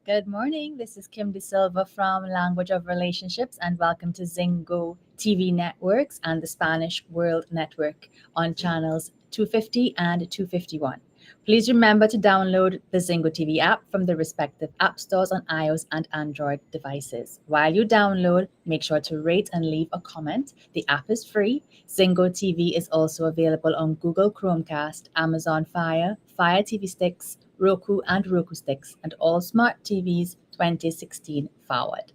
Good morning. This is Kim De Silva from Language of Relationships, and welcome to Zingo TV Networks and the Spanish World Network on channels 250 and 251. Please remember to download the Zingo TV app from the respective app stores on iOS and Android devices. While you download, make sure to rate and leave a comment. The app is free. Zingo TV is also available on Google Chromecast, Amazon Fire, Fire TV Sticks, Roku and Roku Sticks, and all smart TVs 2016 forward.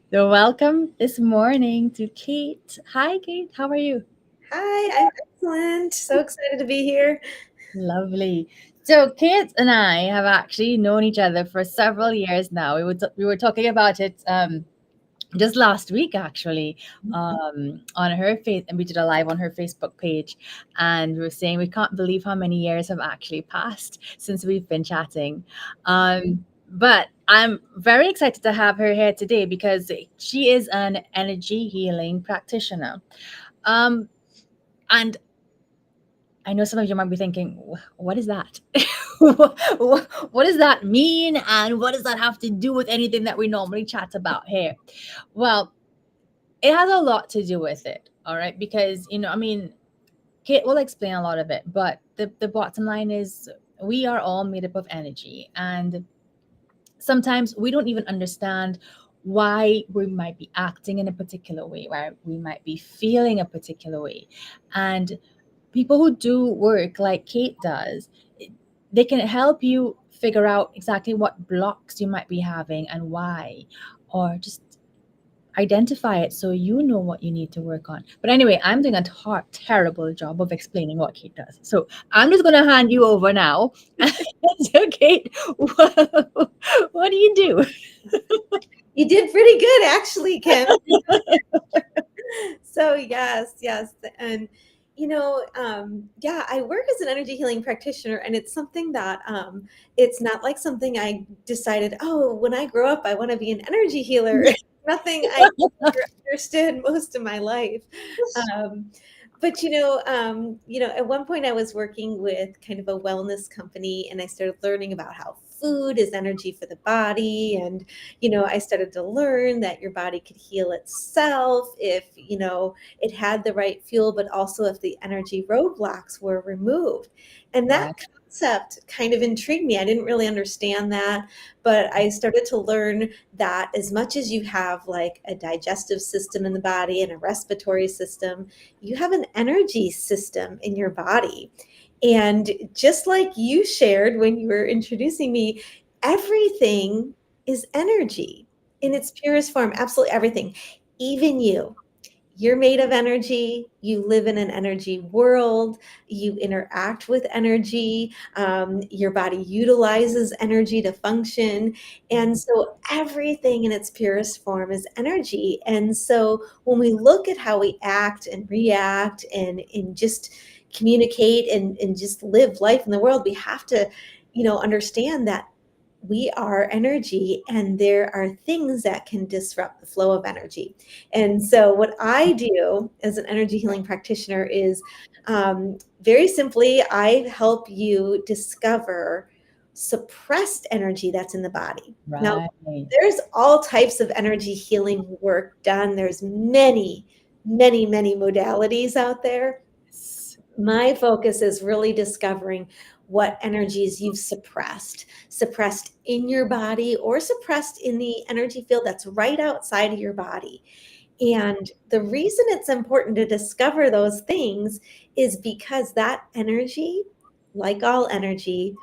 So welcome this morning to Kate. Hi, Kate. How are you? Hi, I'm excellent. So excited to be here. Lovely. So Kate and I have actually known each other for several years now. We were talking about it just last week actually on her face, and we did a live on her Facebook page, and we were saying we can't believe how many years have actually passed since we've been chatting. But I'm very excited to have her here today because she is an energy healing practitioner. um, and I know some of you might be thinking, what is that? What does that mean? And what does that have to do with anything that we normally chat about here? Well, it has a lot to do with it, all right? Because, Kate will explain a lot of it, but the bottom line is we are all made up of energy. And sometimes we don't even understand why we might be acting in a particular way, why we might be feeling a particular way. And people who do work like Kate does, they can help you figure out exactly what blocks you might be having and why, or just identify it so you know what you need to work on. But anyway, I'm doing a terrible job of explaining what Kate does. So I'm just going to hand you over now. So, Kate, what do you do? You did pretty good, actually, Kim. So yes, and yeah, I work as an energy healing practitioner, and it's something that it's not like something I decided. Oh, when I grow up, I want to be an energy healer. Nothing I ever understood most of my life. Um, but at one point I was working with kind of a wellness company, and I started learning about how food is energy for the body. And I started to learn that your body could heal itself if it had the right fuel, but also if the energy roadblocks were removed. And that Right. concept kind of intrigued me. I didn't really understand that, but I started to learn that as much as you have like a digestive system in the body and a respiratory system, you have an energy system in your body. And just like you shared when you were introducing me, everything is energy in its purest form. Absolutely everything. Even you. You're made of energy. You live in an energy world. You interact with energy. Your body utilizes energy to function. And so everything in its purest form is energy. And so when we look at how we act and react and just communicate and just live life in the world, we have to, understand that we are energy, and there are things that can disrupt the flow of energy. And so what I do as an energy healing practitioner is very simply, I help you discover suppressed energy that's in the body. Now, Right. there's all types of energy healing work done. There's many modalities out there. My focus is really discovering what energies you've suppressed in your body or suppressed in the energy field that's right outside of your body. And the reason it's important to discover those things is because that energy, like all energy,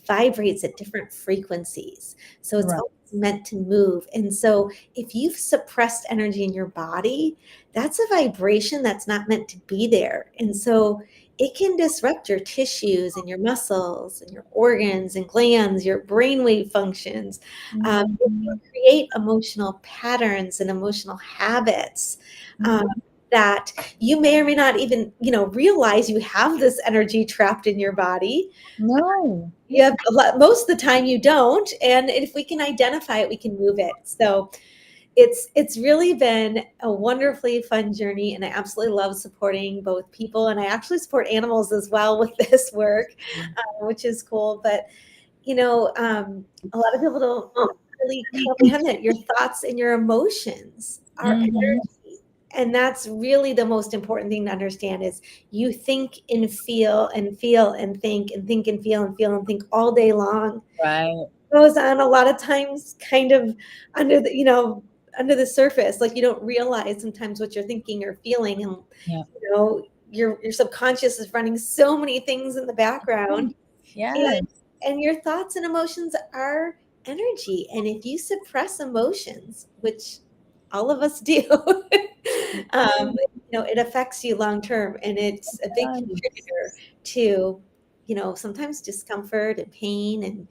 vibrates at different frequencies. So it's Right. always meant to move. And so if you've suppressed energy in your body, that's a vibration that's not meant to be there. And so it can disrupt your tissues and your muscles and your organs and glands, your brainwave functions. It Mhm. can create emotional patterns and emotional habits. Um, Mhm. that you may or may not even, realize you have this energy trapped in your body. No. You have a lot, most of the time you don't, and if we can identify it, we can move it. So it's really been a wonderfully fun journey, and I absolutely love supporting both people, and I actually support animals as well with this work, which is cool. But a lot of people don't really comprehend that your thoughts and your emotions are energy. And that's really the most important thing to understand is you think and feel and feel and think and think and feel and feel and think all day long. Right. Goes on a lot of times kind of under the surface. Like you don't realize sometimes what you're thinking or feeling. And, Yeah. your subconscious is running so many things in the background. Yeah. And your thoughts and emotions are energy. And if you suppress emotions, which all of us do, it affects you long term. And it's a big contributor to, sometimes discomfort and pain. And,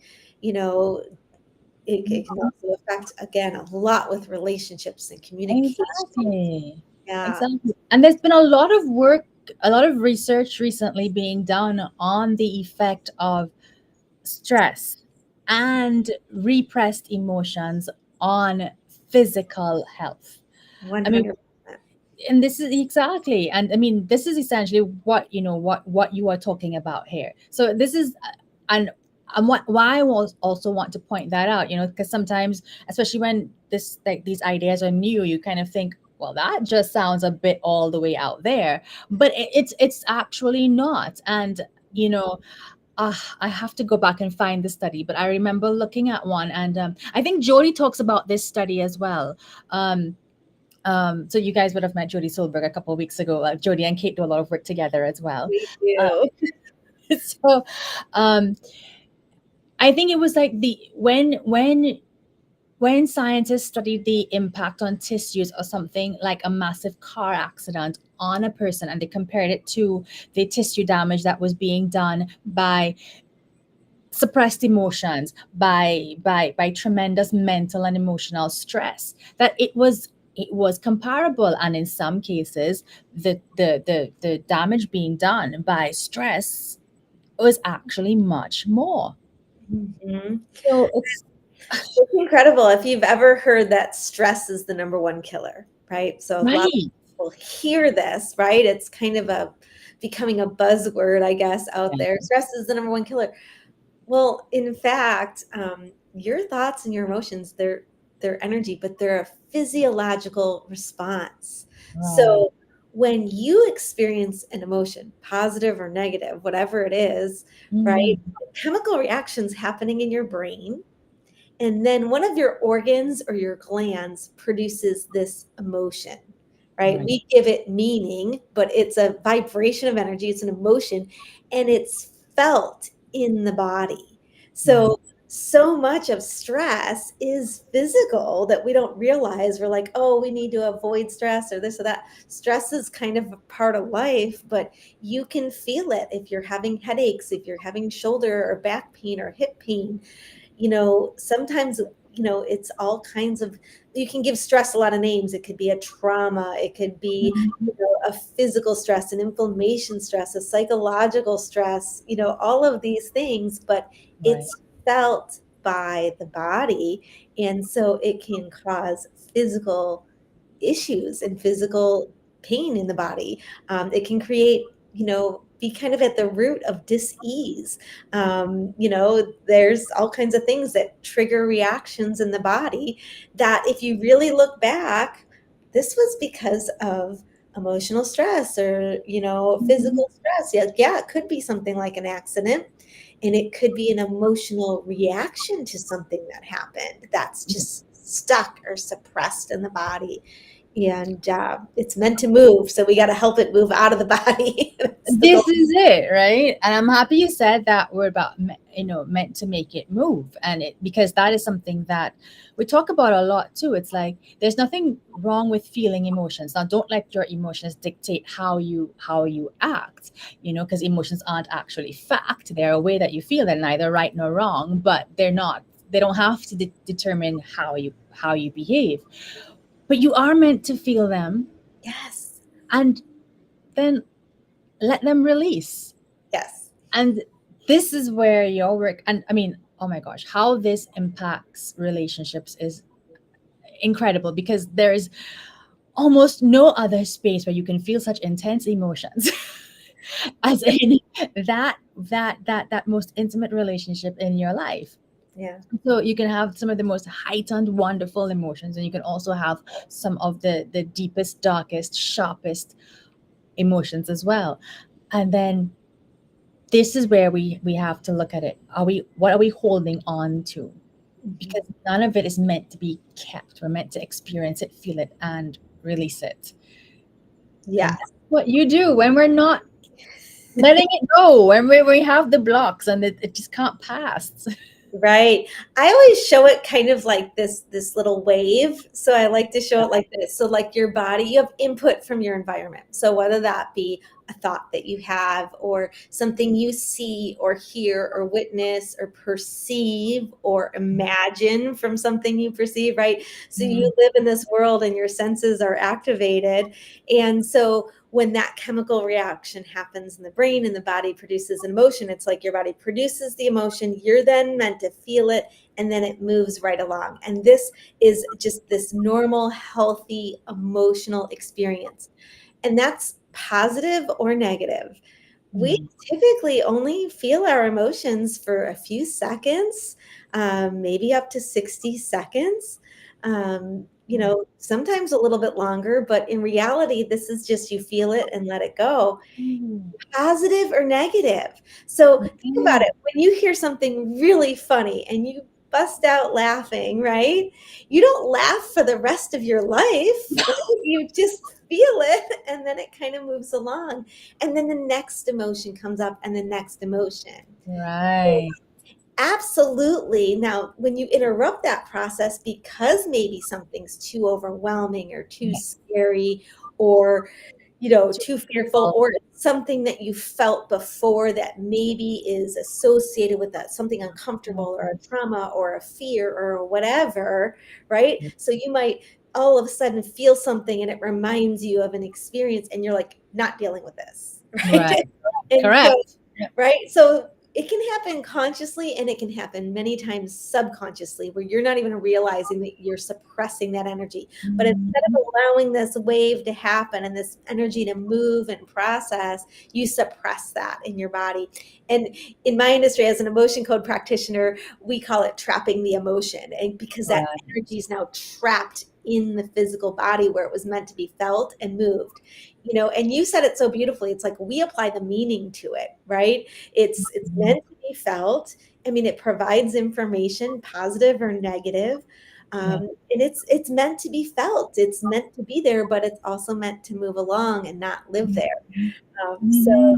it can also affect, again, a lot with relationships and communication. Exactly. Yeah. Exactly. And there's been a lot of work, a lot of research recently being done on the effect of stress and repressed emotions on physical health. I mean, 100%. and this is exactly, and I mean, this is essentially what what you are talking about here. So this is, and why I was also want to point that out, because sometimes, especially when these ideas are new, you kind of think, well, that just sounds a bit all the way out there, but it's actually not. And you know I have to go back and find the study, but I remember looking at one, and I think Jody talks about this study as well. Um, so you guys would have met Jody Solberg a couple of weeks ago. Jody and Kate do a lot of work together as well. We Uh, do. so um, I think it was like the when scientists studied the impact on tissues or something like a massive car accident on a person, and they compared it to the tissue damage that was being done by suppressed emotions, by tremendous mental and emotional stress, that it was comparable. And in some cases, the damage being done by stress was actually much more. Mhm. So it's It's incredible if you've ever heard that stress is the number one killer, right? So a lot of right. people hear this, right? It's kind of becoming a buzzword, I guess, out there. Stress is the number one killer. Well, in fact, your thoughts and your emotions, they're energy, but they're a physiological response. Right. So when you experience an emotion, positive or negative, whatever it is, right? Mhm. Chemical reactions happening in your brain, and then one of your organs or your glands produces this emotion, right? Right. We give it meaning, but it's a vibration of energy, it's an emotion, and it's felt in the body. Right. So much of stress is physical that we don't realize. We're like, oh, we need to avoid stress or this or that. Stress is kind of a part of life, but you can feel it if you're having headaches, if you're having shoulder or back pain or hip pain. Sometimes, it's all kinds of, you can give stress a lot of names. It could be a trauma. It could be, Mhm. a physical stress, an inflammation stress, a psychological stress, all of these things, but Right. it's felt by the body. And so it can cause physical issues and physical pain in the body. It can create, be kind of at the root of dis-ease. There's all kinds of things that trigger reactions in the body that if you really look back, this was because of emotional stress or, Mhm. physical stress. Yeah, it could be something like an accident, and it could be an emotional reaction to something that happened that's just stuck or suppressed in the body. And it's meant to move, so we got to help it move out of the body. That's the This goal. is it, right? And I'm happy you said that we're about, meant to make it move. And because that is something that we talk about a lot too. It's like there's nothing wrong with feeling emotions. Now, don't let your emotions dictate how you act, because emotions aren't actually fact. They're a way that you feel. They're neither right nor wrong, but they don't have to determine how you behave. But you are meant to feel them, Yes. and then let them release. Yes. And this is where your work, and I mean, oh my gosh, how this impacts relationships is incredible, because there's almost no other space where you can feel such intense emotions as in that most intimate relationship in your life. Yeah. So you can have some of the most heightened, wonderful emotions, and you can also have some of the deepest, darkest, sharpest emotions as well. And then this is where we have to look at it. What are we holding on to? Because none of it is meant to be kept. We're meant to experience it, feel it, and release it. Yeah. And that's what you do when we're not letting it go, when we have the blocks and it just can't pass. Right. I always show it kind of like this little wave. So I like to show it like this. So like your body, you have input from your environment. So whether that be a thought that you have or something you see or hear or witness or perceive or imagine from something you perceive, right? So you live in this world and your senses are activated. And so when that chemical reaction happens in the brain and the body produces an emotion, it's like your body produces the emotion, you're then meant to feel it, and then it moves right along. And this is just this normal, healthy, emotional experience. And that's positive or negative. We typically only feel our emotions for a few seconds, maybe up to 60 seconds. Sometimes a little bit longer, but in reality, this is just you feel it and let it go, positive or negative. So think about it. When you hear something really funny and you bust out laughing, right? You don't laugh for the rest of your life. Right? You just feel it and then it kind of moves along. And then the next emotion comes up and the next emotion. Right. Absolutely. Now, when you interrupt that process because maybe something's too overwhelming or too scary or too fearful, or something that you felt before that maybe is associated with that something uncomfortable or a trauma or a fear or whatever, right? So you might all of a sudden feel something and it reminds you of an experience and you're like, not dealing with this, right? And Correct. so, right? So it can happen consciously and it can happen many times subconsciously where you're not even realizing that you're suppressing that energy. But instead of allowing this wave to happen and this energy to move and process, you suppress that in your body. And in my industry, as an emotion code practitioner, we call it trapping the emotion. And because that energy is now trapped in the physical body where it was meant to be felt and moved. And you said it so beautifully. It's like we apply the meaning to it, right? It's meant to be felt. I mean, it provides information, positive or negative. And it's meant to be felt. It's meant to be there, but it's also meant to move along and not live there. So,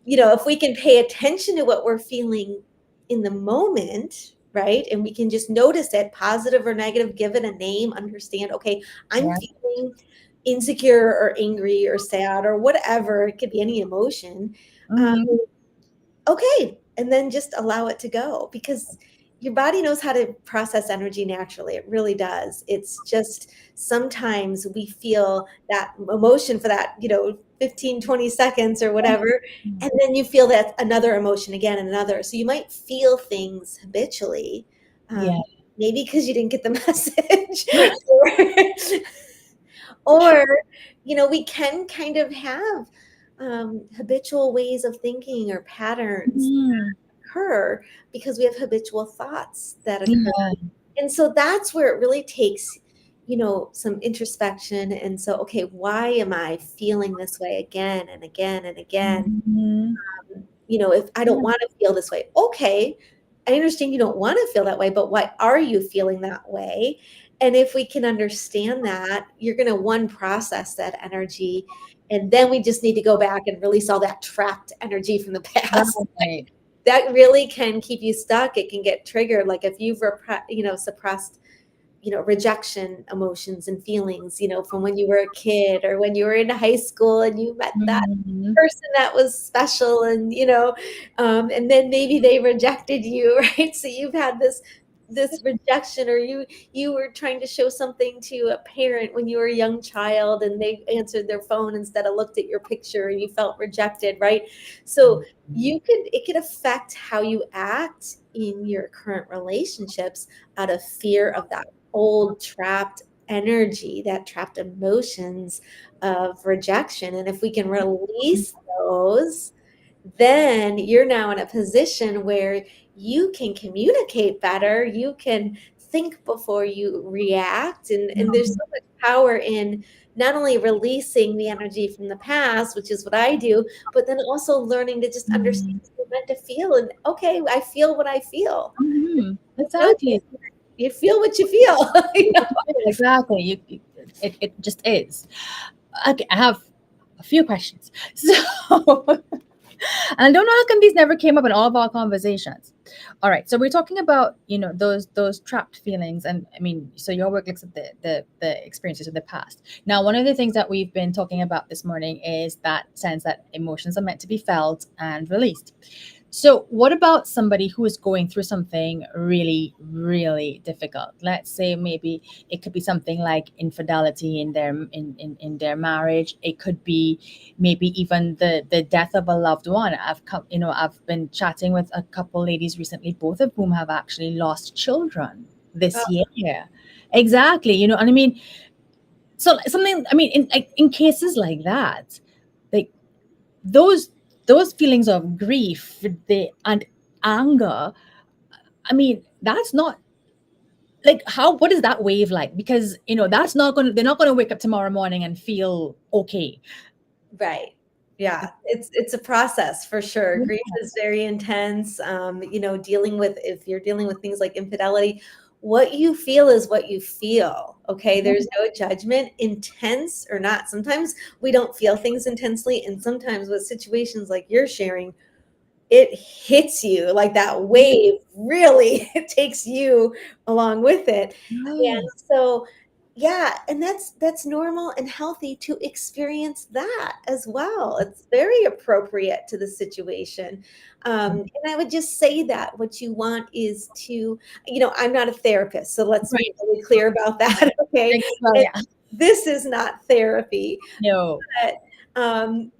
if we can pay attention to what we're feeling in the moment, right? And we can just notice it, positive or negative, give it a name, understand, okay, I'm feeling insecure or angry or sad or whatever. It could be any emotion. Okay. And then just allow it to go because your body knows how to process energy naturally. It really does. It's just sometimes we feel that emotion for that, 15, 20 seconds or whatever. And then you feel that another emotion again and another. So you might feel things habitually. Maybe because you didn't get the message. Or, we can kind of have habitual ways of thinking or patterns that occur because we have habitual thoughts that occur. And so that's where it really takes, some introspection. And so, okay, why am I feeling this way again and again and again? If I don't want to feel this way, okay, I understand you don't want to feel that way, but why are you feeling that way? And if we can understand that, you're going to process that energy. And then we just need to go back and release all that trapped energy from the past. That really can keep you stuck. It can get triggered. Like if you've suppressed rejection emotions and feelings, from when you were a kid or when you were in high school and you met that person that was special and, and then maybe they rejected you, right? So you've had this rejection, or you were trying to show something to a parent when you were a young child and they answered their phone instead of looked at your picture and you felt rejected, right? So it could affect how you act in your current relationships out of fear of that old trapped energy, that trapped emotions of rejection. And if we can release those, then you're now in a position where you can communicate better. You can think before you react. And there's so much power in not only releasing the energy from the past, which is what I do, but then also learning to just understand what you're meant to feel. And okay, I feel what I feel. Exactly. You feel what you feel. You know? Exactly. It just is. Okay, I have a few questions. So, and I don't know how come these never came up in all of our conversations. All right, so we're talking about those trapped feelings, and I mean, so your work looks at the experiences of the past. Now, one of the things that we've been talking about this morning is that sense that emotions are meant to be felt and released. So, what about somebody who is going through something really, really difficult? Let's say maybe it could be something like infidelity in in their marriage. It could be maybe even the death of a loved one. I've been chatting with a couple ladies recently, both of whom have actually lost children this year. Exactly, and I mean, so something. I mean, in cases like that, like those those feelings of grief and anger, I mean, that's not like what is that wave like? Because that's not going to they're not going to wake up tomorrow morning and feel okay. Right. Yeah, it's a process for sure. Grief is very intense. If you're dealing with things like infidelity, what you feel is what you feel. Okay, there's no judgment, intense or not. Sometimes we don't feel things intensely, and sometimes with situations like you're sharing, it hits you like that wave really it takes you along with it. And Yes. so yeah, and that's normal and healthy to experience that as well. It's very appropriate to the situation. And I would just say that what you want is to, I'm not a therapist, so let's be Right. really clear about that. Okay. Well, And yeah. this is not therapy, No. but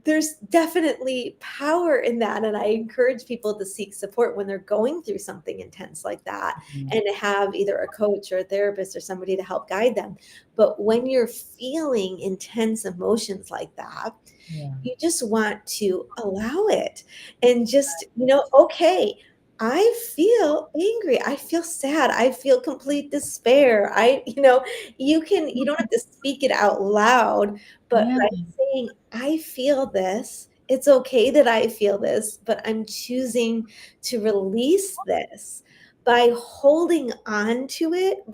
there's definitely power in that. And I encourage people to seek support when they're going through something intense like that, and to have either a coach or a therapist or somebody to help guide them. But when you're feeling intense emotions like that, Yeah. you just want to allow it and just, okay, I feel angry. I feel sad. I feel complete despair. You don't have to speak it out loud, but Yeah. by saying, I feel this, it's okay that I feel this, but I'm choosing to release this. By holding on to it,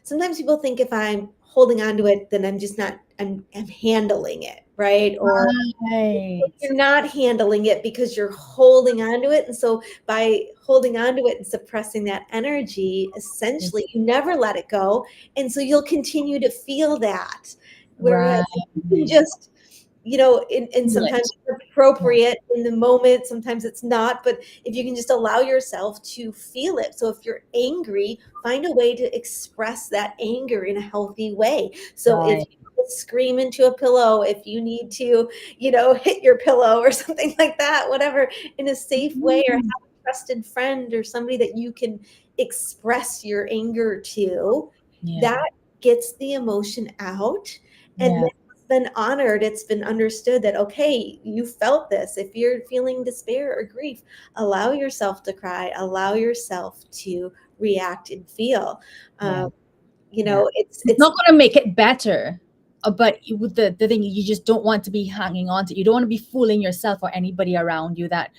sometimes people think if I'm holding on to it, then I'm just not, I'm handling it, right? Or Right. you're not handling it because you're holding on to it. And so by holding on to it and suppressing that energy, essentially you never let it go. And so you'll continue to feel that. Whereas Right. you can just, and Feel sometimes it. it's appropriate in the moment, sometimes it's not, but if you can just allow yourself to feel it. So if you're angry, find a way to express that anger in a healthy way. So if Right. you scream into a pillow, if you need to, hit your pillow or something like that, whatever, in a safe way, or have Mm. a trusted friend or somebody that you can express your anger to, Yeah. that gets the emotion out. And Yeah. then it's been honored, it's been understood that, okay, you felt this. If you're feeling despair or grief, allow yourself to cry, allow yourself to react and feel. Yeah. Um, Yeah. It's it's not going to make it better, but with the thing, you just don't want to be hanging on to. You don't want to be fooling yourself or anybody around you that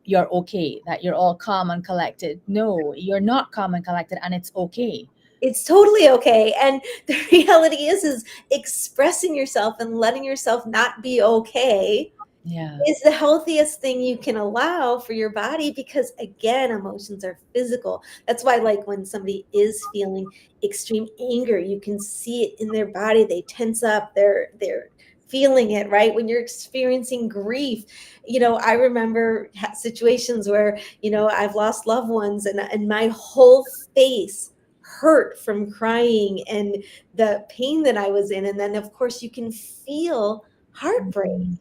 you're okay, that you're all calm and collected. No, you're not calm and collected, and it's okay. It's totally okay. And the reality is expressing yourself and letting yourself not be okay Yeah. is the healthiest thing you can allow for your body, because again, emotions are physical. That's why, like, when somebody is feeling extreme anger, you can see it in their body. They tense up, they're feeling it, right? When you're experiencing grief, I remember situations where, I've lost loved ones, and my whole face hurt from crying and the pain that I was in. And then of course you can feel heartbreak. Mhm.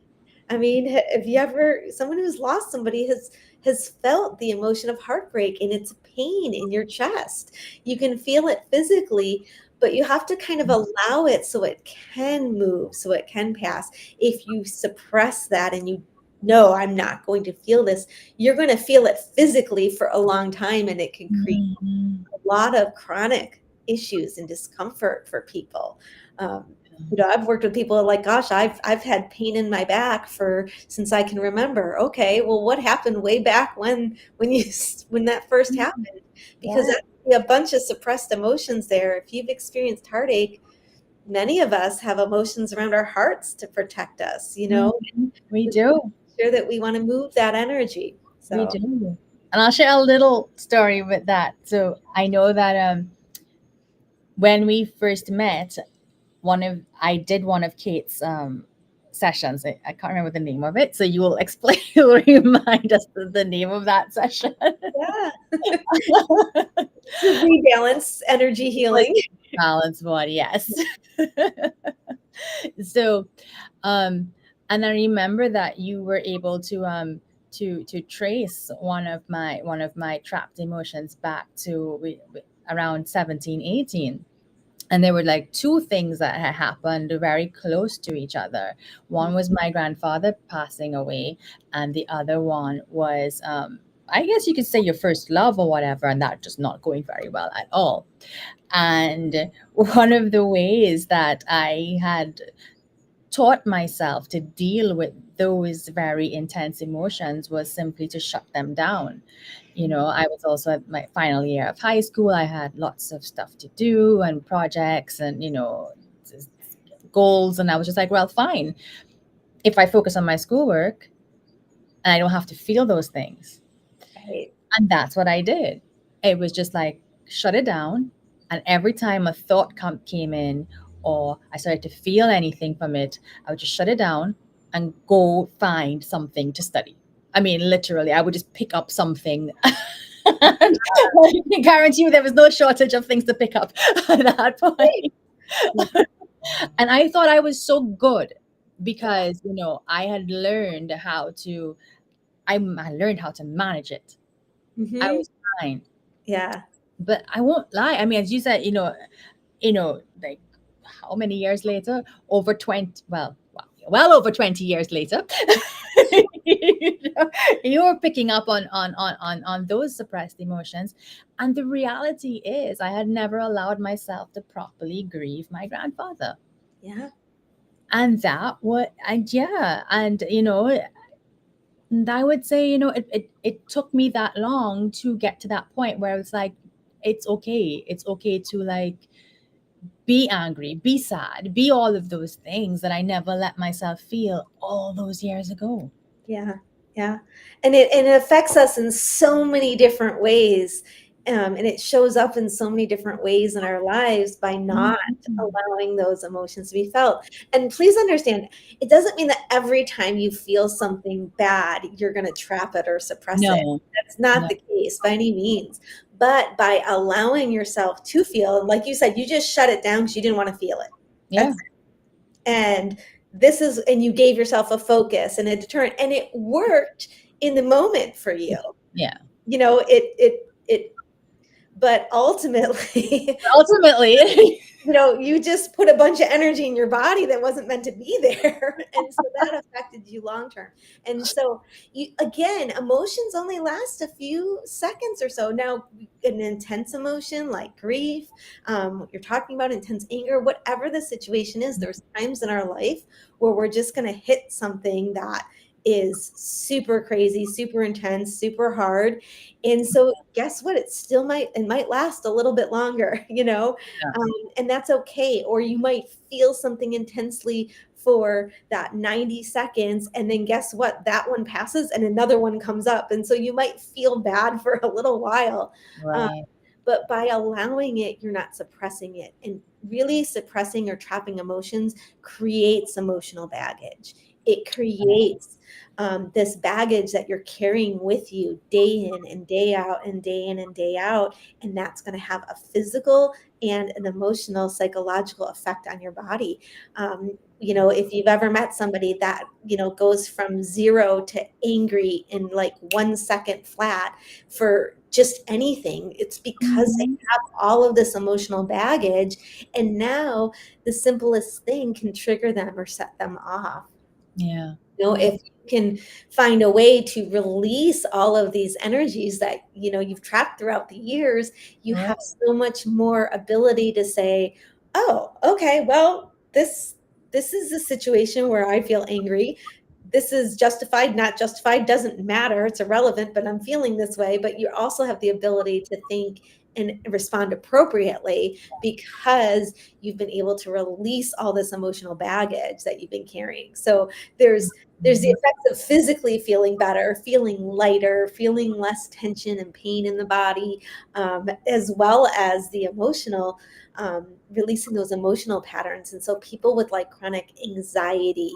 I mean, have you ever, someone who's lost somebody has felt the emotion of heartbreak, and it's pain in your chest. You can feel it physically, but you have to kind of allow it so it can move, so it can pass. If you suppress that and you know, I'm not going to feel this, you're going to feel it physically for a long time, and it can create a lot of chronic issues and discomfort for people. I've worked with people like, gosh, I've had pain in my back since I can remember. Okay, well, what happened way back when that first happened? Because that's a bunch of suppressed emotions there. If you've experienced heartache, many of us have emotions around our hearts to protect us. We do. Sure that we want to move that energy. So. We do. And I'll share a little story with that. So I know that when we first met, I did one of Kate's sessions. I can't remember the name of it. So you will explain, you'll remind us the name of that session. Yeah. To rebalance energy healing. Balance one, yes. So, and I remember that you were able to trace one of my trapped emotions back to around 17, 18. And there were like two things that had happened very close to each other. One was my grandfather passing away, and the other one was, I guess you could say, your first love or whatever, and that just not going very well at all. And one of the ways that I had taught myself to deal with those very intense emotions was simply to shut them down. I was also at my final year of high school. I had lots of stuff to do and projects and, goals. And I was just like, well, fine. If I focus on my schoolwork and I don't have to feel those things. Right. And that's what I did. It was just like, shut it down. And every time a thought came in, or I started to feel anything from it, I would just shut it down and go find something to study. I mean, literally, I would just pick up something. I can guarantee you there was no shortage of things to pick up at that point. And I thought I was so good because, I had learned how to, I learned how to manage it. Mm-hmm. I was fine. Yeah. But I won't lie. I mean, as you said, like how many years later? Over 20, well over 20 years later, you're picking up on those suppressed emotions. And the reality is I had never allowed myself to properly grieve my grandfather. Yeah. And that what and yeah, and and I would say, it took me that long to get to that point where it's like, it's okay. It's okay to like be angry, be sad, be all of those things that I never let myself feel all those years ago. Yeah. Yeah. And it affects us in so many different ways. And it shows up in so many different ways in our lives by not allowing those emotions to be felt. And please understand, it doesn't mean that every time you feel something bad, you're going to trap it or suppress it. That's not the case by any means. But by allowing yourself to feel, like you said, you just shut it down because you didn't want to feel it. Yeah. And you gave yourself a focus and a deterrent, and it worked in the moment for you. Yeah. But ultimately, you just put a bunch of energy in your body that wasn't meant to be there. And so that affected you long term. And so emotions only last a few seconds or so. Now, an intense emotion like grief, what you're talking about, intense anger, whatever the situation is, there's times in our life where we're just going to hit something that is super crazy, super intense, super hard. And so guess what? It might last a little bit longer, and that's okay. Or you might feel something intensely for that 90 seconds. And then guess what? That one passes and another one comes up. And so you might feel bad for a little while. Right. But by allowing it, you're not suppressing it. And really suppressing or trapping emotions creates emotional baggage. It creates this baggage that you're carrying with you day in and day out and day in and day out. And that's going to have a physical and an emotional, psychological effect on your body. If you've ever met somebody that, goes from 0 to angry in like 1 second flat for just anything. It's because they have all of this emotional baggage, and now the simplest thing can trigger them or set them off. Yeah. If you can find a way to release all of these energies that, you've trapped throughout the years, you have so much more ability to say, oh, okay, well, this is a situation where I feel angry. This is justified, not justified, doesn't matter. It's irrelevant, but I'm feeling this way. But you also have the ability to think and respond appropriately because you've been able to release all this emotional baggage that you've been carrying. So there's the effects of physically feeling better, feeling lighter, feeling less tension and pain in the body, as well as the emotional, releasing those emotional patterns. And so people with like chronic anxiety,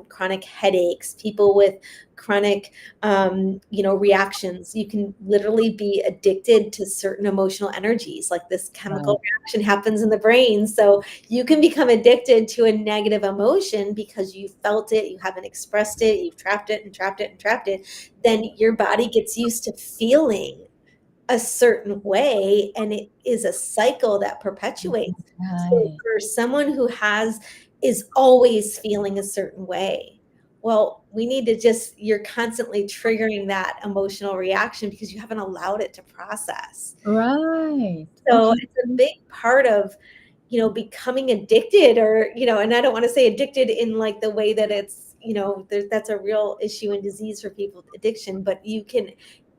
chronic headaches, people with chronic, reactions, you can literally be addicted to certain emotional energies. Like this chemical reaction happens in the brain. So you can become addicted to a negative emotion because you felt it, you haven't expressed it, you've trapped it and trapped it and trapped it. Then your body gets used to feeling a certain way, and it is a cycle that perpetuates. So for someone who is always feeling a certain way, well, we need to you're constantly triggering that emotional reaction because you haven't allowed it to process. Right. So it's a big part of, becoming addicted, or, and I don't want to say addicted in like the way that it's, that's a real issue and disease for people with addiction, but you can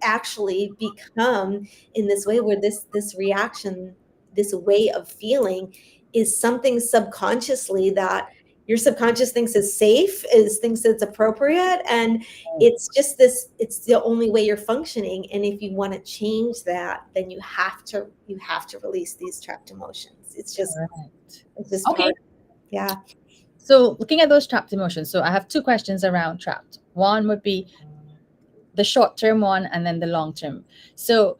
actually become in this way where this reaction, this way of feeling is something subconsciously that your subconscious thinks is safe, thinks it's appropriate, and it's just it's the only way you're functioning. And if you want to change that, then you have to release these trapped emotions. It's just okay. Yeah. So looking at those trapped emotions, so I have two questions around trapped. One would be the short-term one, and then the long-term. So,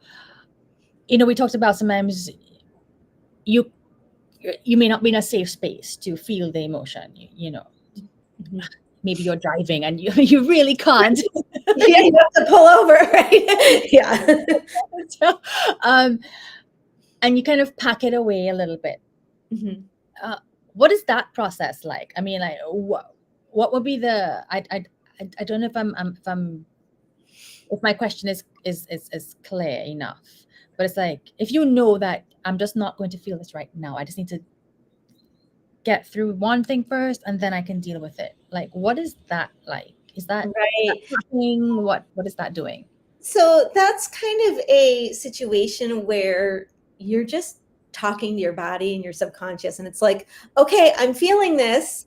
we talked about sometimes you may not be in a safe space to feel the emotion, maybe you're driving and you really can't. Yeah, you have to pull over, right? Yeah. So, and you kind of pack it away a little bit. What is that process like? I mean, like, what would be the? I don't know if my question is clear enough, but it's like, if you know that I'm just not going to feel this right now, I just need to get through one thing first and then I can deal with it. Like, what is that like? Is that right? What is that doing? So that's kind of a situation where you're just talking to your body and your subconscious, and it's like, okay, I'm feeling this,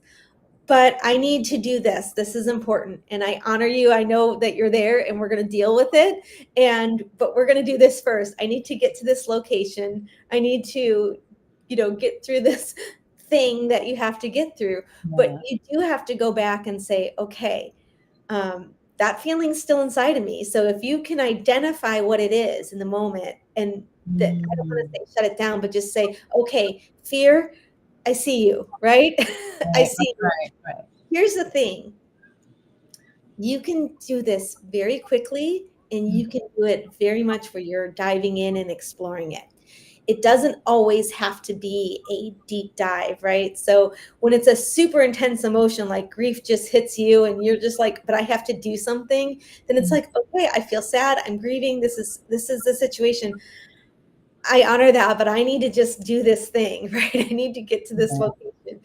but I need to do this. This is important. And I honor you. I know that you're there and we're going to deal with it. But we're going to do this first. I need to get to this location. I need to, get through this thing that you have to get through. Yeah. But you do have to go back and say, okay, that feeling's still inside of me. So if you can identify what it is in the moment, and that, I don't want to say shut it down, but just say, okay, fear, I see you, right? I see you. Right. Here's the thing. You can do this very quickly, and you can do it very much where you're diving in and exploring it. It doesn't always have to be a deep dive, right? So when it's a super intense emotion, like grief just hits you and you're just like, but I have to do something, then it's like, okay, I feel sad, I'm grieving, this is the situation. I honor that, but I need to just do this thing, right? I need to get to this location.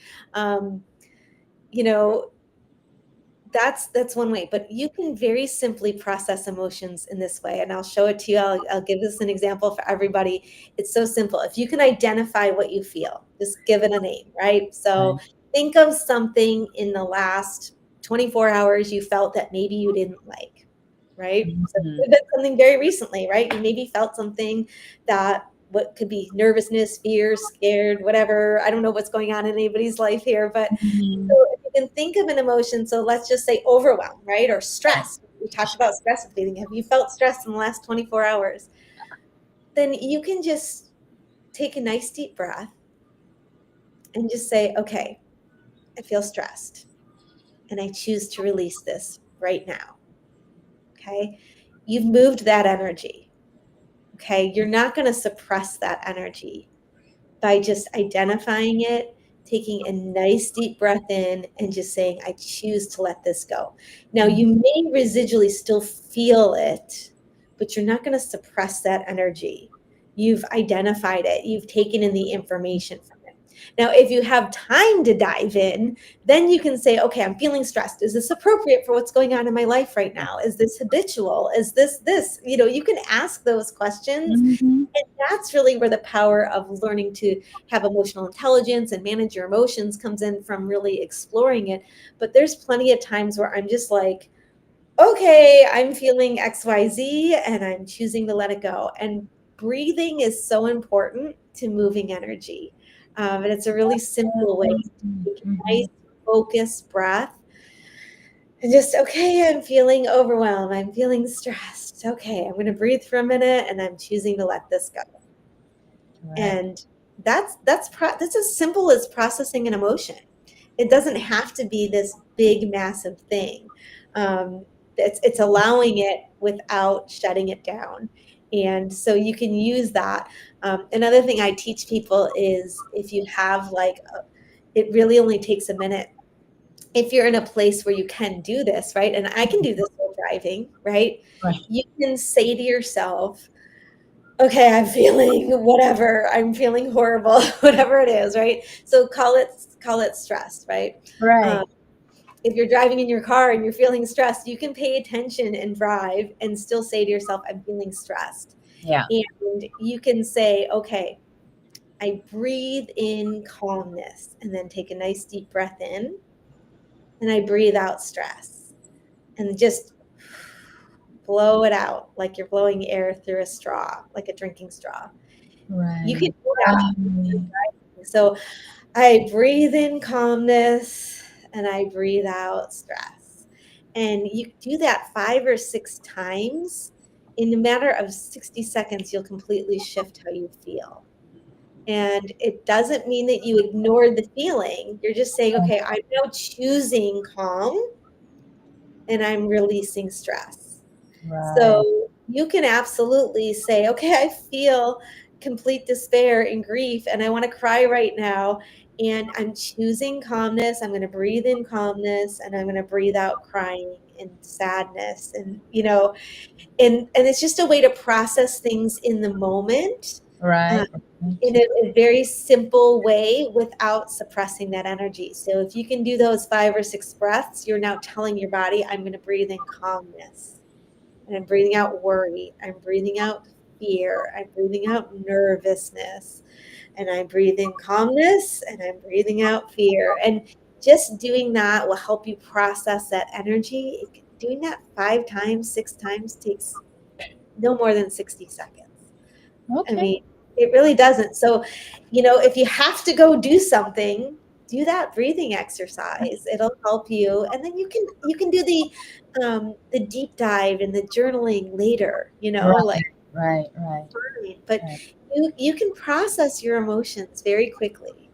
That's one way, but you can very simply process emotions in this way. And I'll show it to you. I'll give this an example for everybody. It's so simple. If you can identify what you feel, just give it a name, right? So think of something in the last 24 hours you felt that maybe you didn't like, right? So it could be something very recently, right? You maybe felt something that, what could be nervousness, fear, scared, whatever. I don't know what's going on in anybody's life here, but so if you can think of an emotion, so let's just say overwhelm, right? Or stress. We talked about stress at the beginning. Have you felt stress in the last 24 hours? Then you can just take a nice deep breath and just say, okay, I feel stressed and I choose to release this right now. Okay. You've moved that energy. Okay, you're not going to suppress that energy by just identifying it, taking a nice deep breath in, and just saying, I choose to let this go. Now, you may residually still feel it, but you're not going to suppress that energy. You've identified it, you've taken in the information from it. Now, if you have time to dive in, then you can say, okay, I'm feeling stressed. Is this appropriate for what's going on in my life right now? Is this habitual? Is this? You can ask those questions. Mm-hmm. And that's really where the power of learning to have emotional intelligence and manage your emotions comes in, from really exploring it. But there's plenty of times where I'm just like, okay, I'm feeling XYZ and I'm choosing to let it go. And breathing is so important to moving energy. And it's a really simple way to take a nice, focused breath. And just, okay, I'm feeling overwhelmed. I'm feeling stressed. Okay, I'm going to breathe for a minute and I'm choosing to let this go. Right. And that's as simple as processing an emotion. It doesn't have to be this big, massive thing. It's allowing it without shutting it down. And so you can use that. Another thing I teach people is, if you have it really only takes a minute. If you're in a place where you can do this, right? And I can do this while driving, right? Right. You can say to yourself, okay, I'm feeling whatever, I'm feeling horrible, whatever it is, right? So call it stress, right? Right. If you're driving in your car and you're feeling stressed, you can pay attention and drive and still say to yourself, I'm feeling stressed. Yeah. And you can say, okay, I breathe in calmness, and then take a nice deep breath in, and I breathe out stress, and just blow it out like you're blowing air through a straw, like a drinking straw. You can Right. do that. So I breathe in calmness and I breathe out stress. And you do that 5 or 6 times. In a matter of 60 seconds, you'll completely shift how you feel. And it doesn't mean that you ignore the feeling. You're just saying, okay, I'm now choosing calm and I'm releasing stress. Right. So you can absolutely say, okay, I feel complete despair and grief and I want to cry right now. And I'm choosing calmness. I'm going to breathe in calmness and I'm going to breathe out crying and sadness. And, and it's just a way to process things in the moment. Right. In a very simple way without suppressing that energy. So if you can do those 5 or 6 breaths, you're now telling your body, I'm going to breathe in calmness. And I'm breathing out worry. I'm breathing out fear. I'm breathing out nervousness. And I'm breathing calmness and I'm breathing out fear. And just doing that will help you process that energy. Doing that 5 times, 6 times takes no more than 60 seconds. Okay. I mean, it really doesn't. So, if you have to go do something, do that breathing exercise. It'll help you, and then you can do the deep dive and the journaling later. Right. But you can process your emotions very quickly.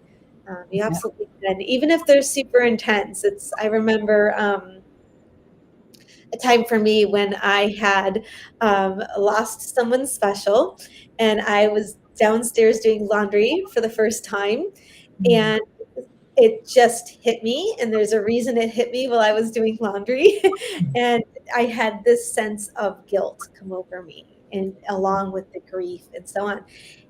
You absolutely can, even if they're super intense. I remember a time for me when I had lost someone special, and I was downstairs doing laundry for the first time, and it just hit me. And there's a reason it hit me while I was doing laundry. And I had this sense of guilt come over me, and along with the grief and so on.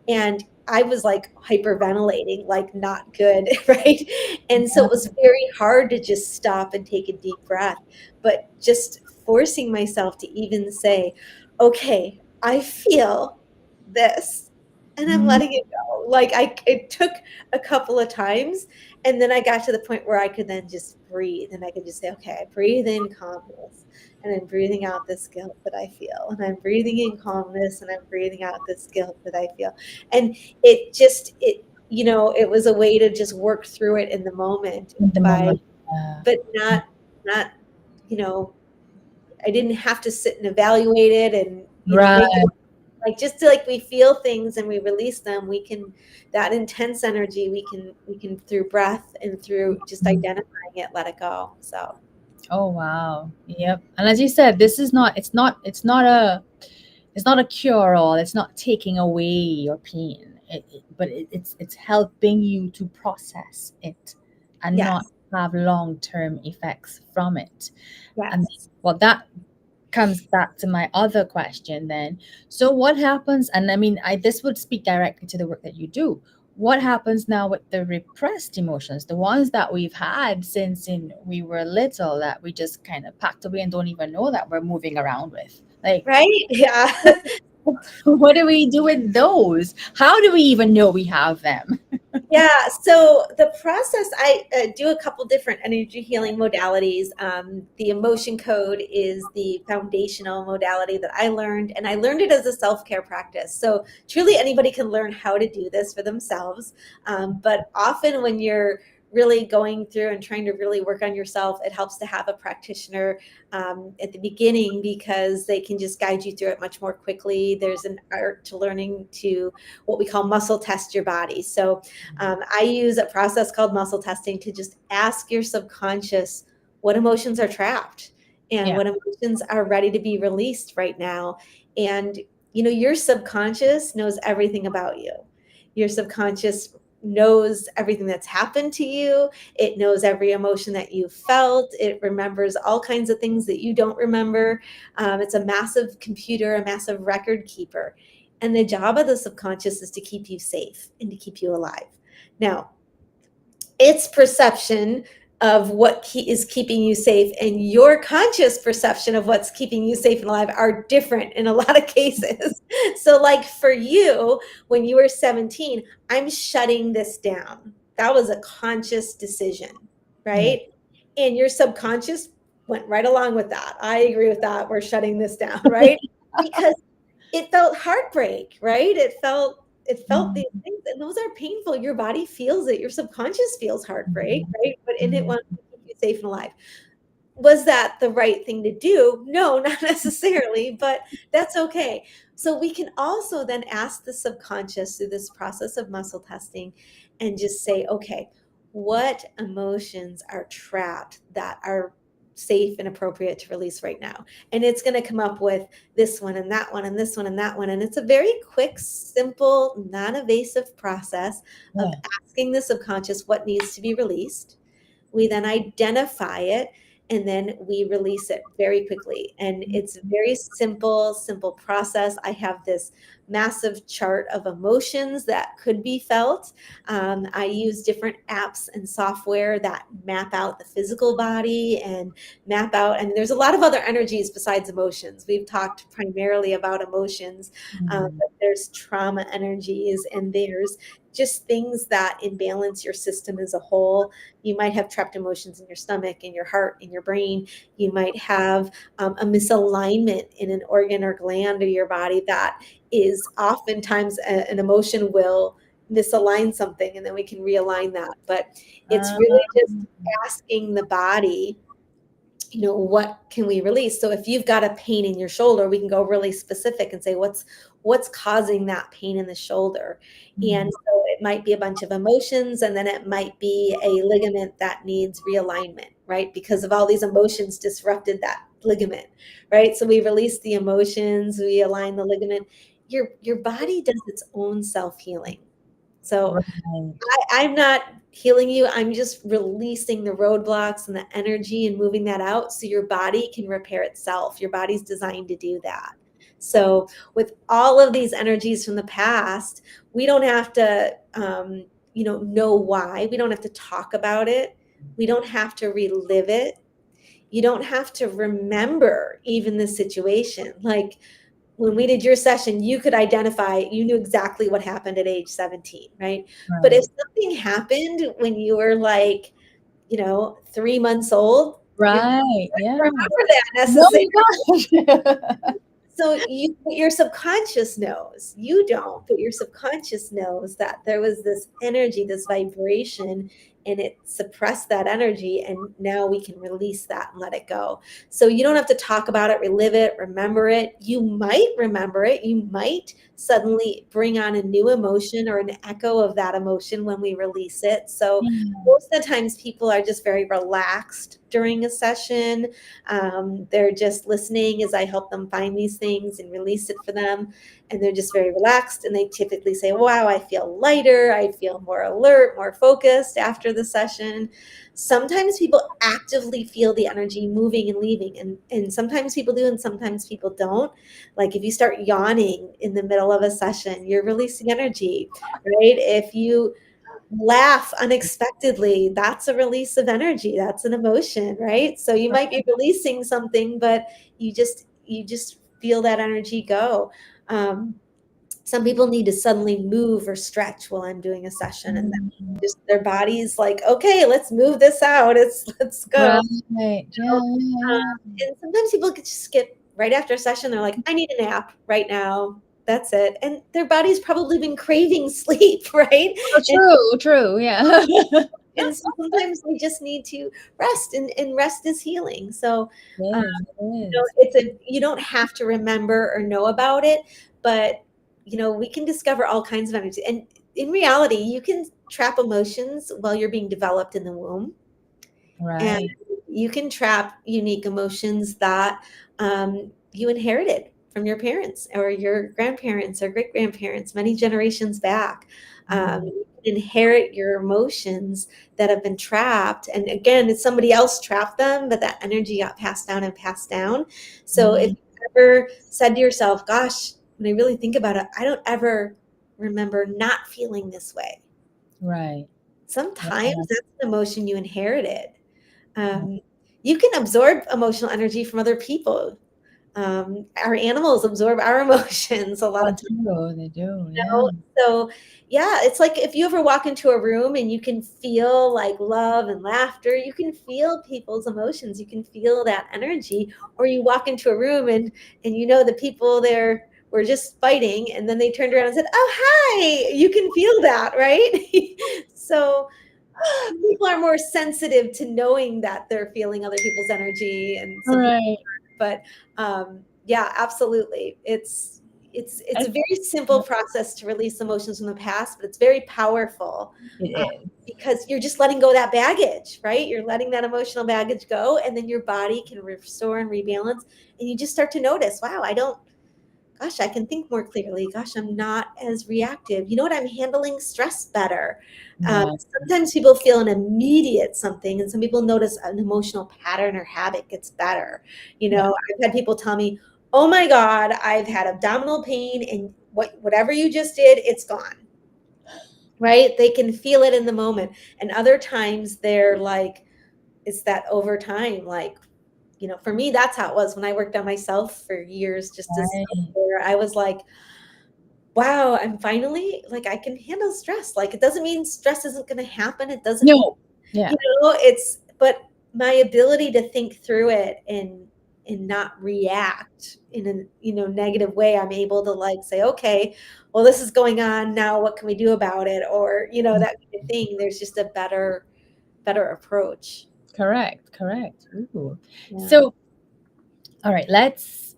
And I was like hyperventilating, like not good, right? And so it was very hard to just stop and take a deep breath, but just forcing myself to even say, okay, I feel this and I'm letting it go. It took a couple of times, and then I got to the point where I could then just breathe, and I could just say, okay, I breathe in calmness and I'm breathing out this guilt that I feel, and I'm breathing in calmness and I'm breathing out this guilt that I feel. And it was a way to just work through it in the moment, but not, I didn't have to sit and evaluate it and, Right. make it just to we feel things and we release them. That intense energy, we can through breath and through just identifying it, let it go. So. Oh wow. Yep. And as you said, this is not. It's not a. it's not a cure all. It's not taking away your pain, but it's helping you to process it and not Yes. have long term effects from it. And Yes. well, that comes back to my other question then. So what happens? And I mean, this would speak directly to the work that you do. What happens now with the repressed emotions, the ones that we've had since we were little, that we just kind of packed away and don't even know that we're moving around with? Like, Right? Yeah. what do we do with those? How do we even know we have them? Yeah, so the process, I do a couple different energy healing modalities. The emotion code is the foundational modality that I learned, and I learned it as a self-care practice. So truly anybody can learn how to do this for themselves. But often when you're really going through and trying to really work on yourself, it helps to have a practitioner at the beginning, because they can just guide you through it much more quickly. There's an art to learning to what we call muscle test your body. So I use a process called muscle testing to just ask your subconscious what emotions are trapped and Yeah. what emotions are ready to be released right now. And, your subconscious knows everything about you. Your subconscious knows everything that's happened to you. It knows every emotion that you felt. It remembers all kinds of things that you don't remember. It's a massive computer, a massive record keeper. And the job of the subconscious is to keep you safe and to keep you alive. Now, its perception of what is keeping you safe and your conscious perception of what's keeping you safe and alive are different in a lot of cases. So, like for you, when you were 17, I'm shutting this down. That was a conscious decision, Yeah. right? And your subconscious went right along with that. I agree with that. We're shutting this down, right? Because it felt heartbreak, right? It felt these things, and those are painful. Your body feels it. Your subconscious feels heartbreak, right? But in it wants to keep you safe and alive. Was that the right thing to do? No, not necessarily, but that's okay. So we can also then ask the subconscious through this process of muscle testing and just say, okay, what emotions are trapped that are safe and appropriate to release right now? And it's going to come up with this one and that one and this one and that one. And it's a very quick, simple, non-invasive process of Yeah. asking the subconscious what needs to be released. We then identify it, and then we release it very quickly. And it's a very simple process. I have this massive chart of emotions that could be felt. I use different apps and software that map out the physical body and map out, and there's a lot of other energies besides emotions. We've talked primarily about emotions, but there's trauma energies, and there's just things that imbalance your system as a whole. You might have trapped emotions in your stomach, in your heart, in your brain. You might have a misalignment in an organ or gland of your body that is oftentimes an emotion will misalign something, and then we can realign that. But it's really just asking the body, what can we release? So if you've got a pain in your shoulder, we can go really specific and say what's causing that pain in the shoulder. And so it might be a bunch of emotions, and then it might be a ligament that needs realignment, right? Because of all these emotions disrupted that ligament, right? So we release the emotions, we align the ligament. Your body does its own self-healing. So Right. I'm not healing you. I'm just releasing the roadblocks and the energy and moving that out so your body can repair itself. Your body's designed to do that. So with all of these energies from the past, we don't have to, know why. We don't have to talk about it. We don't have to relive it. You don't have to remember even the situation. Like, when we did your session, you could identify, you knew exactly what happened at age 17, right? But if Right. something happened when you were like, 3 months old, you're not Right. going Yeah. to remember that No, necessarily. you don't. So your subconscious knows. You don't, but your subconscious knows that there was this energy, this vibration and it suppressed that energy, and now we can release that and let it go. So you don't have to talk about it, relive it, remember it. You might remember it. You might suddenly bring on a new emotion or an echo of that emotion when we release it. So most of the times people are just very relaxed during a session. They're just listening as I help them find these things and release it for them. And they're just very relaxed. And they typically say, wow, I feel lighter. I feel more alert, more focused after the session. Sometimes people actively feel the energy moving and leaving. And sometimes people do, and sometimes people don't. Like if you start yawning in the middle of a session, you're releasing energy, right? If you laugh unexpectedly, that's a release of energy. That's an emotion, right? So you might be releasing something, but you just feel that energy go. Some people need to suddenly move or stretch while I'm doing a session, and then just their body's like, okay, let's move this out. Let's go. Right. And sometimes people could just get right after a session. They're like, I need a nap right now. That's it. And their body's probably been craving sleep, right? True. Yeah. And so sometimes we just need to rest, and rest is healing. So, you don't have to remember or know about it, but we can discover all kinds of energy. And in reality, you can trap emotions while you're being developed in the womb. Right. And you can trap unique emotions that you inherited from your parents or your grandparents or great grandparents many generations back. You can inherit your emotions that have been trapped. And again, it's somebody else trapped them, but that energy got passed down and passed down. So if you ever said to yourself, gosh, when I really think about it, I don't ever remember not feeling this way. Right. Sometimes that's an emotion you inherited. You can absorb emotional energy from other people. Our animals absorb our emotions a lot of times. They do. So yeah, it's like if you ever walk into a room and you can feel like love and laughter, you can feel people's emotions, you can feel that energy. Or you walk into a room and the people there were just fighting, and then they turned around and said, oh, hi, you can feel that, right? So people are more sensitive to knowing that they're feeling other people's energy, and but yeah, absolutely. It's a very simple process to release emotions from the past, but it's very powerful. It is. Because you're just letting go of that baggage, right? You're letting that emotional baggage go, and then your body can restore and rebalance, and you just start to notice, wow, I can think more clearly. Gosh, I'm not as reactive. You know what? I'm handling stress better. Sometimes people feel an immediate something, and some people notice an emotional pattern or habit gets better. I've had people tell me, oh my God, I've had abdominal pain, and whatever you just did, it's gone. Right? They can feel it in the moment. And other times they're like, it's that over time, like, for me, that's how it was when I worked on myself for years, just as where I was like, wow, I'm finally like, I can handle stress. Like, it doesn't mean stress isn't going to happen. It doesn't mean, but my ability to think through it and not react in a negative way, I'm able to like say, okay, well, this is going on now. What can we do about it? Or, that kind of thing. There's just a better approach. Correct. Ooh. Yeah. So, all right, let's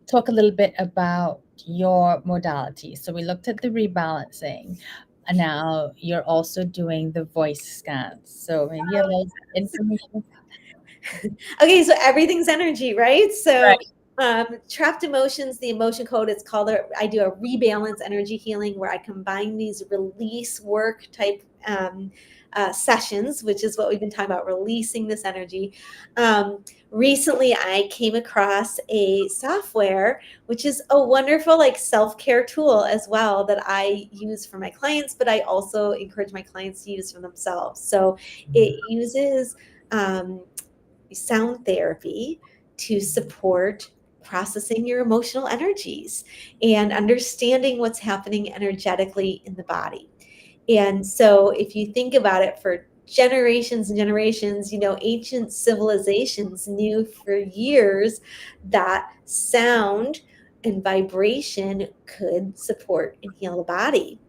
talk a little bit about your modality. So we looked at the rebalancing, and now you're also doing the voice scans. So maybe a little information. Okay, so everything's energy, right? So trapped emotions, the emotion code, it's called, I do a rebalance energy healing where I combine these release work type sessions, which is what we've been talking about, releasing this energy. Recently, I came across a software, which is a wonderful like self-care tool as well that I use for my clients, but I also encourage my clients to use for themselves. So it uses sound therapy to support processing your emotional energies and understanding what's happening energetically in the body. And so if you think about it, for generations and generations, ancient civilizations knew for years that sound and vibration could support and heal the body.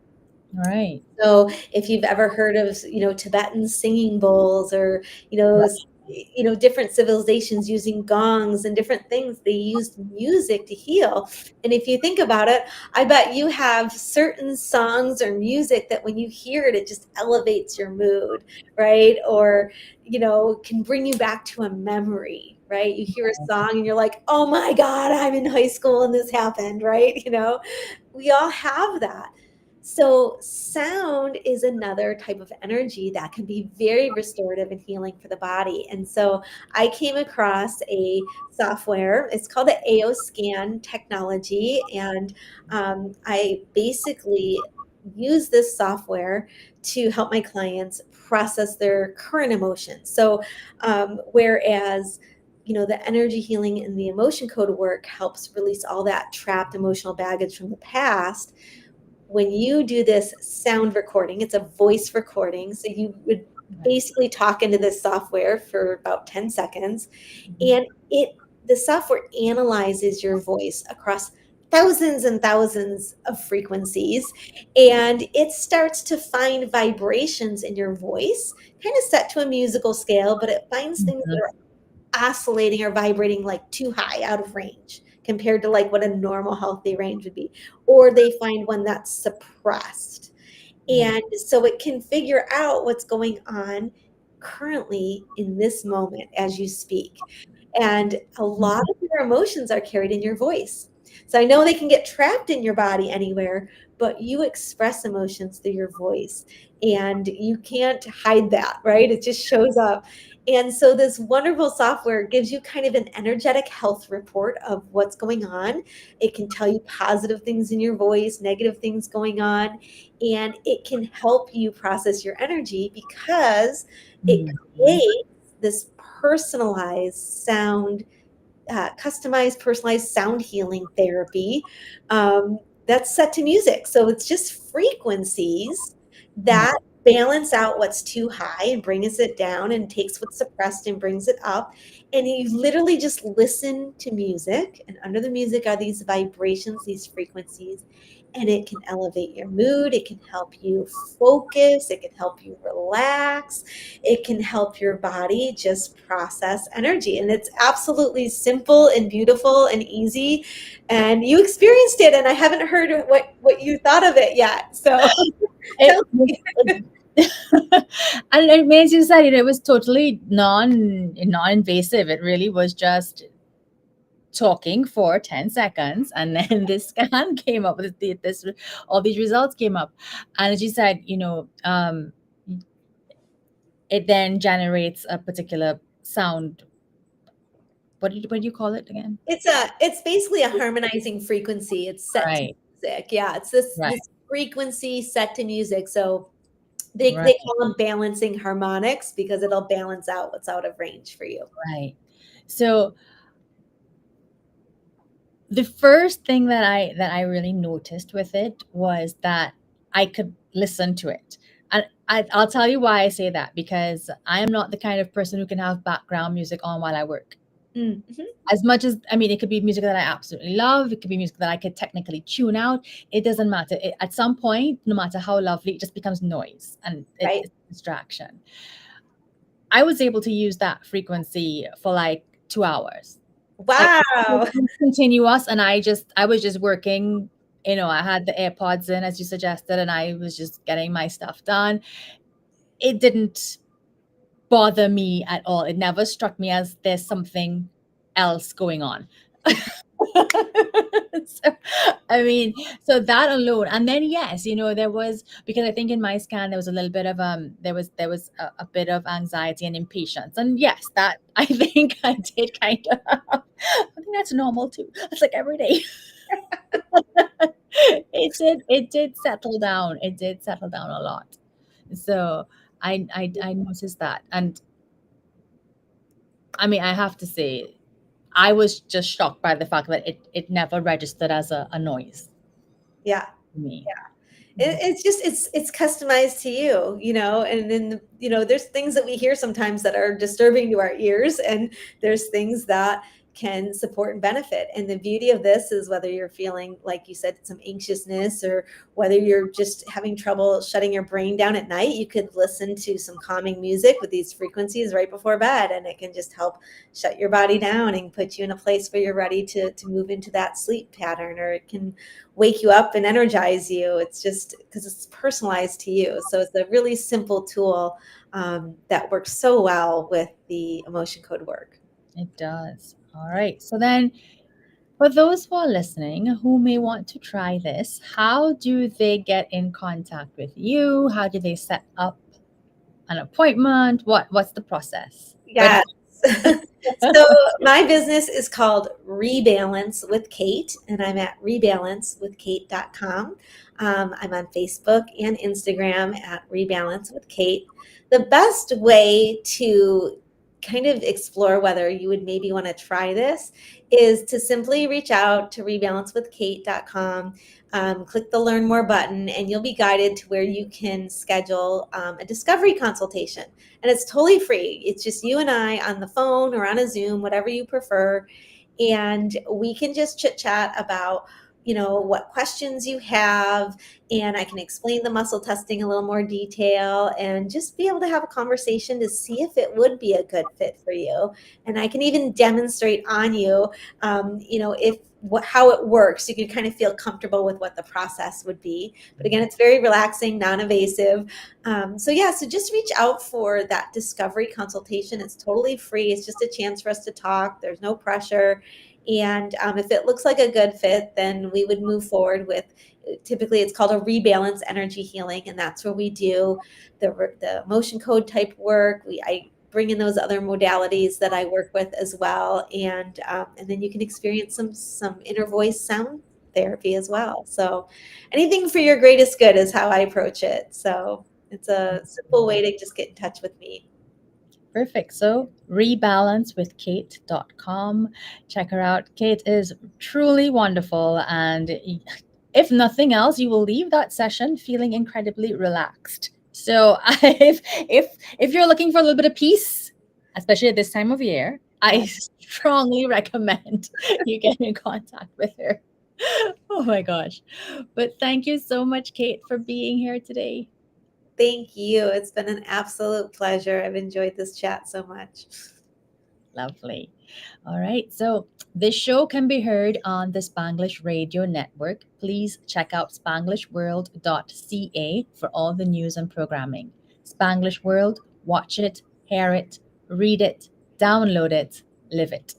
Right. So if you've ever heard of, Tibetan singing bowls, or, different civilizations using gongs and different things, they used music to heal. And if you think about it, I bet you have certain songs or music that when you hear it, it just elevates your mood, right? Or, can bring you back to a memory, right? You hear a song and you're like, oh my God, I'm in high school and this happened, right? We all have that. So, sound is another type of energy that can be very restorative and healing for the body. And so, I came across a software. It's called the AO Scan technology. And I basically use this software to help my clients process their current emotions. So, whereas the energy healing and the emotion code work helps release all that trapped emotional baggage from the past. When you do this sound recording, it's a voice recording. So you would basically talk into this software for about 10 seconds, and the software analyzes your voice across thousands and thousands of frequencies, and it starts to find vibrations in your voice, kind of set to a musical scale, but it finds things that Mhm. are oscillating or vibrating like too high, out of range compared to like what a normal healthy range would be, or they find one that's suppressed. Right. And so it can figure out what's going on currently in this moment as you speak. And a lot Mhm. of your emotions are carried in your voice. So I know they can get trapped in your body anywhere, but you express emotions through your voice, and you can't hide that, right? It just shows up. And so this wonderful software gives you kind of an energetic health report of what's going on. It can tell you positive things in your voice, negative things going on, and it can help you process your energy because it Mhm. creates this personalized sound, customized, personalized sound healing therapy, that's set to music. So it's just frequencies Right. that balance out what's too high and brings it down, and takes what's suppressed and brings it up. And you literally just listen to music, and under the music are these vibrations, these frequencies, and it can elevate your mood. It can help you focus. It can help you relax. It can help your body just process energy. And it's absolutely simple and beautiful and easy. And you experienced it, and I haven't heard what you thought of it yet. So It tell was, me. and it means you said it was totally non-invasive. It really was just talking for 10 seconds, and then this scan came up with this, all these results came up. And as you said, it then generates a particular sound. What do you call it again? It's basically a harmonizing frequency. It's set to Right. music. Yeah, it's this Right. this frequency set to music. So they Right. call them balancing harmonics, because it'll balance out what's out of range for you. Right. So the first thing that I really noticed with it was that I could listen to it. And I'll tell you why I say that, because I am not the kind of person who can have background music on while I work. Mhm. As much as, I mean, it could be music that I absolutely love, it could be music that I could technically tune out. It doesn't matter. At some point, no matter how lovely, it just becomes noise, and Right. it's a distraction. I was able to use that frequency for like 2 hours, like Wow. continuous, and I was just working. I had the AirPods in, as you suggested, and I was just getting my stuff done. It didn't bother me at all. It never struck me as there's something else going on. So, I mean, so that alone, and then yes, there was, because I think in my scan there was a little bit of there was a bit of anxiety and impatience, and yes, that I think I did kind of. I think that's normal too. It's like every day. It did settle down. It did settle down a lot. So I noticed that, and I mean, I have to say, I was just shocked by the fact that it never registered as a noise Yeah. to me. It's just it's customized to you, and then there's things that we hear sometimes that are disturbing to our ears, and there's things that can support and benefit. And the beauty of this is whether you're feeling, like you said, some anxiousness, or whether you're just having trouble shutting your brain down at night, you could listen to some calming music with these frequencies right before bed, and it can just help shut your body down and put you in a place where you're ready to move into that sleep pattern, or it can wake you up and energize you. It's just because it's personalized to you. So it's a really simple tool that works so well with the emotion code work. It does. All right. So then, for those who are listening who may want to try this, how do they get in contact with you? How do they set up an appointment? What's the process? Yes. So my business is called Rebalance with Kate, and I'm at rebalancewithkate.com. I'm on Facebook and Instagram at Rebalance with Kate. The best way to kind of explore whether you would maybe want to try this is to simply reach out to rebalancewithkate.com, click the Learn More button, and you'll be guided to where you can schedule a discovery consultation. And it's totally free. It's just you and I on the phone or on a Zoom, whatever you prefer. And we can just chit chat about, what questions you have, and I can explain the muscle testing a little more detail, and just be able to have a conversation to see if it would be a good fit for you. And I can even demonstrate on you, how it works. You can kind of feel comfortable with what the process would be. But again, it's very relaxing, non-invasive. So just reach out for that discovery consultation. It's totally free. It's just a chance for us to talk. There's no pressure. And if it looks like a good fit, then we would move forward with, typically it's called a rebalance energy healing. And that's where we do the emotion code type work. I bring in those other modalities that I work with as well. And then you can experience some inner voice sound therapy as well. So anything for your greatest good is how I approach it. So it's a simple way to just get in touch with me. Perfect. So rebalancewithkate.com. Check her out. Kate is truly wonderful. And if nothing else, you will leave that session feeling incredibly relaxed. So if you're looking for a little bit of peace, especially at this time of year, I strongly recommend you get in contact with her. Oh my gosh. But thank you so much, Kate, for being here today. Thank you. It's been an absolute pleasure. I've enjoyed this chat so much. Lovely. All right. So this show can be heard on the Spanglish Radio Network. Please check out spanglishworld.ca for all the news and programming. Spanglish World, watch it, hear it, read it, download it, live it.